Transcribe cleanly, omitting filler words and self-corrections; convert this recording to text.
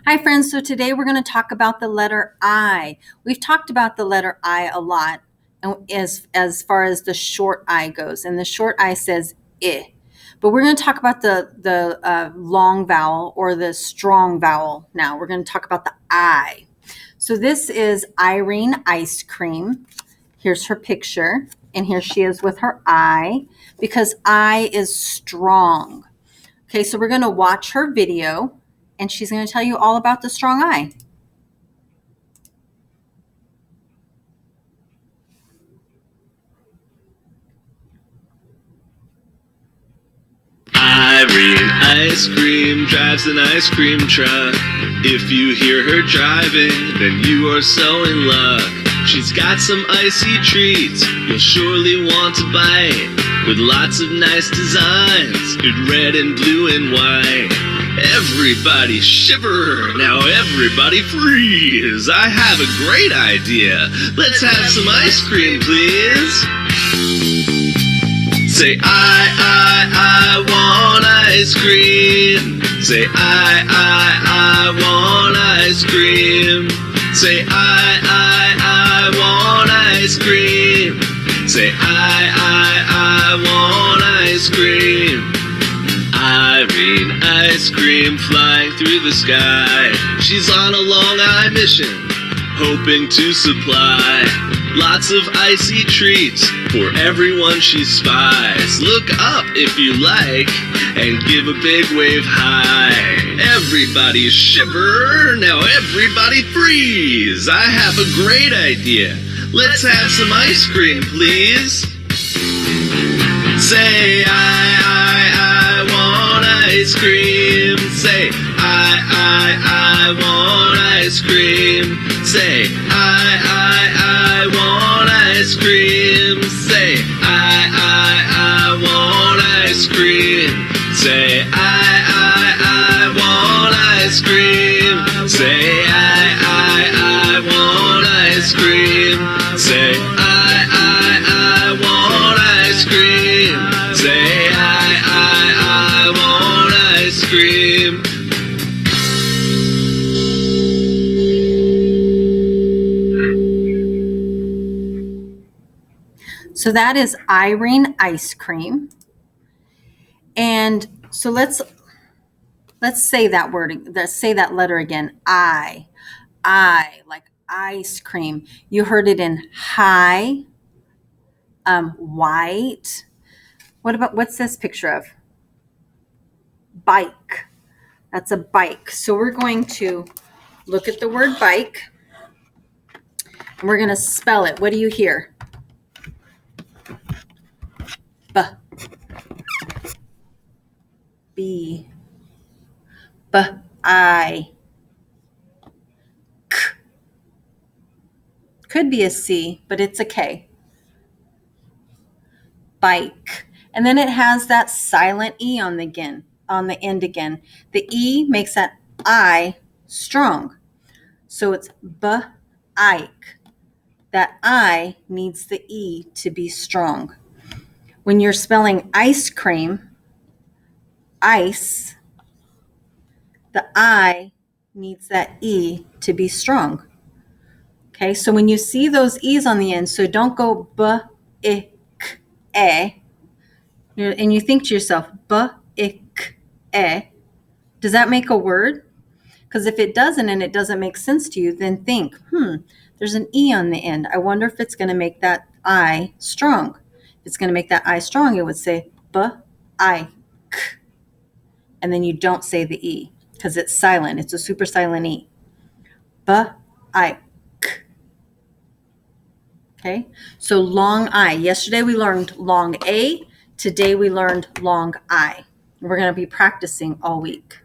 Hi friends, so today we're going to talk about the letter I. We've talked about the letter I a lot as far as the short I goes, and the short I says I. But we're going to talk about the long vowel or the strong vowel now. We're going to talk about the I. So this is Irene Ice Cream. Here's her picture, and here she is with her I, because I is strong. Okay, so we're going to watch her video, and she's going to tell you all about the strong I. Irene Ice Cream drives an ice cream truck. If you hear her driving, then you are so in luck. She's got some icy treats you'll surely want to bite, with lots of nice designs in red and blue and white. Everybody shiver, now everybody freeze. I have a great idea. Let's have some ice cream, please. Say I want ice cream. Say I want ice cream. Say I want ice cream. Say I want ice cream. Irene Ice Cream flying through the sky. She's on a long I mission, hoping to supply lots of icy treats for everyone she spies. Look up if you like and give a big wave high. Everybody shiver, now everybody freeze. I have a great idea. Let's have some ice cream, please. Say I want ice cream. Say I want ice cream. Say I want ice cream. Say I want ice cream. Say I want ice cream. Say I want ice cream. Say I want ice cream. Say I want ice cream. So that is Irene Ice Cream. And so let's say that word, let's say that letter again. I, like ice cream. You heard it in high, white. What's this picture of? Bike. That's a bike. So we're going to look at the word bike, and we're going to spell it. What do you hear? B. B. B. I. K. Could be a C, but it's a K. Bike. And then it has that silent E on the end again. The E makes that I strong. So it's B-ike. That I needs the E to be strong. When you're spelling ice cream, ice, the I needs that E to be strong. Okay, so when you see those E's on the end, so don't go B-I-K, E, and you think to yourself, B-I-K, E, does that make a word? Because if it doesn't and it doesn't make sense to you, then think, there's an E on the end. I wonder if it's going to make that I strong. If it's going to make that I strong, it would say B-I-K. And then you don't say the E because it's silent. It's a super silent E. B-I-K. Okay, so long I. Yesterday we learned long A. Today we learned long I. We're going to be practicing all week.